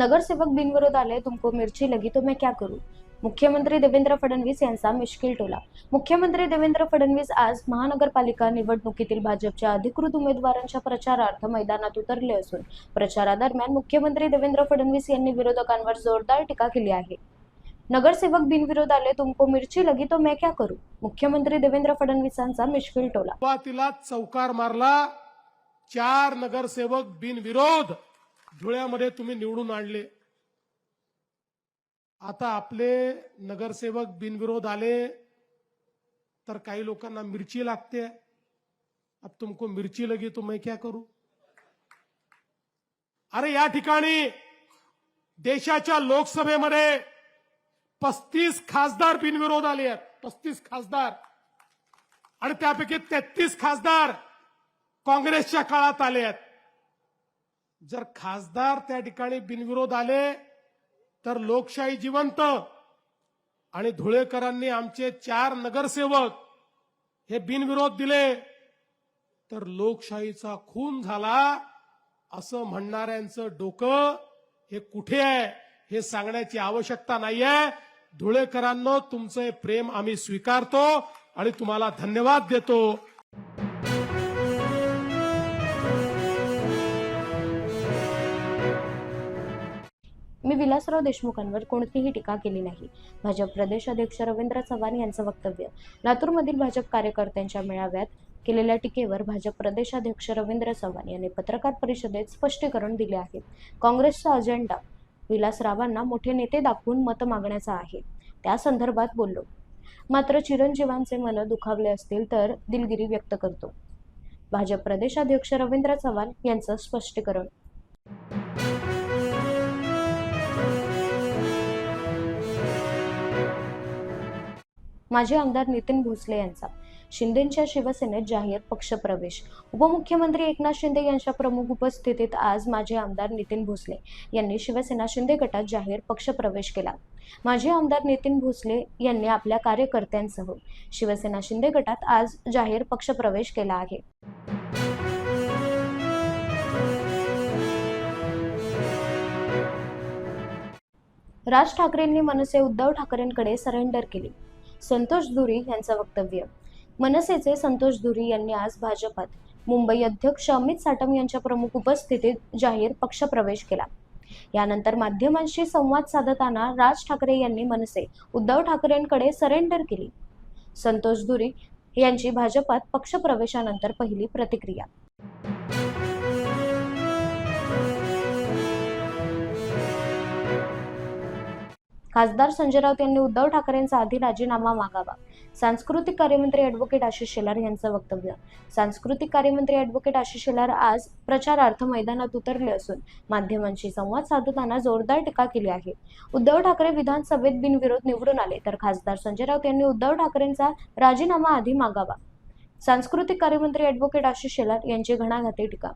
नगरसेवक बिनविरोध आले, तुमको मिर्ची लगी तो मैं क्या करूं? मुख्यमंत्री देवेंद्र फडणवीस यांचा मिश्किल टोला. मुख्यमंत्री देवेंद्र फडणवीस आज महानगरपालिका निवडणुकीतील भाजपच्या अधिकृत उमेदवारांच्या प्रचारार्थ मैदानात उतरले असून प्रचारादरम्यान मुख्यमंत्री देवेंद्र फडणवीस यांनी विरोधकांवर जोरदार टीका केली आहे. नगरसेवक बिनविरोध आले, तुमको मिर्ची लगी तो मैं क्या करूं? मुख्यमंत्री देवेंद्र फडणवीसांचा मिश्किल टोला. सुरुवातीला चौकार मारला, 4 नगरसेवक बिनविरोध धुळ्यामध्ये तुम्ही निवडून आणले. आता आपले नगरसेवक बिनविरोध आले तर काही लोकांना मिरची लागते. अब तुमको मिर्ची लगी तो मैं क्या करूं? अरे या ठिकाणी देशाच्या लोकसभेमध्ये 35 खासदार बिनविरोध आले आहेत. 35 खासदार, आणि त्यापैकी 33 खासदार काँग्रेसच्या काळात आले आहेत. जर खासदार त्या ठिकाणी बिनविरोध आले तर लोकशाही जिवंत. आणि धुळेकरांनी आमचे 4 नगरसेवक हे बिनविरोध दिले तर लोकशाहीचा खून झाला असं म्हणणाऱ्यांचं डोकं हे कुठे आहे हे सांगण्याची आवश्यकता नाहीये. धुळेकरांनो, तुमचे प्रेम आम्ही स्वीकारतो आणि तुम्हाला धन्यवाद देतो. मी विलासराव देशमुखांवर कोणतीही टीका केली नाही. भाजप प्रदेश अध्यक्ष रवींद्र चव्हाण यांचं वक्तव्य. लातूरमधील भाजप कार्यकर्त्यांच्या मेळाव्यात केलेल्या टीकेवर भाजप प्रदेशाध्यक्ष रवींद्र चव्हाण यांनी पत्रकार परिषदेत स्पष्टीकरण दिले आहे. काँग्रेसचा अजेंडा विलासरावांना मोठे नेते दाखवून मत मागण्याचा आहे, त्या संदर्भात बोललो. मात्र चिरंजीवांचे मन दुखावले असतील तर दिलगिरी व्यक्त करतो. भाजप प्रदेशाध्यक्ष रवींद्र चव्हाण यांचं स्पष्टीकरण. माजी आमदार नितीन भोसले यांचा शिंदेंच्या शिवसेनेत जाहीर पक्षप्रवेश. उपमुख्यमंत्री एकनाथ शिंदे यांच्या प्रमुख उपस्थितीत आज माजी आमदार नितीन भोसले यांनी शिवसेना शिंदे गटात जाहीर पक्षप्रवेश केला. माजी आमदार नितीन भोसले यांनी आपल्या कार्यकर्त्यांसह शिवसेना शिंदे गटात आज जाहीर पक्षप्रवेश केला आहे. राज ठाकरेंनी मनसे उद्धव ठाकरेंकडे सरेंडर केली. संतोष धुरी यांचं वक्तव्य. मनसेचे संतोष धुरी यांनी आज भाजपात मुंबई अध्यक्ष अमित साटम यांच्या प्रमुख उपस्थितीत जाहीर पक्षप्रवेश केला. यानंतर माध्यमांशी संवाद साधताना राज ठाकरे यांनी मनसे उद्धव ठाकरेंकडे सरेंडर केली. संतोष धुरी यांची भाजपात पक्षप्रवेशानंतर पहिली प्रतिक्रिया. खासदार संजय राऊत यांनी उद्धव ठाकरेंचा आधी राजीनामा मागावा. सांस्कृतिक कार्यमंत्री अॅडव्होकेट आशिष शेलार यांचं वक्तव्य. सांस्कृतिक कार्यमंत्री अॅडव्होकेट आशिष शेलार आज प्रचारार्थ मैदानात उतरले असून माध्यमांशी संवाद साधताना जोरदार टीका केली आहे. उद्धव ठाकरे विधानसभेत बिनविरोध निवडून आले तर खासदार संजय राऊत यांनी उद्धव ठाकरेंचा राजीनामा आधी मागावा. सांस्कृतिक कार्यमंत्री अॅडव्होकेट आशिष शेलार यांची घणाघाती टीका.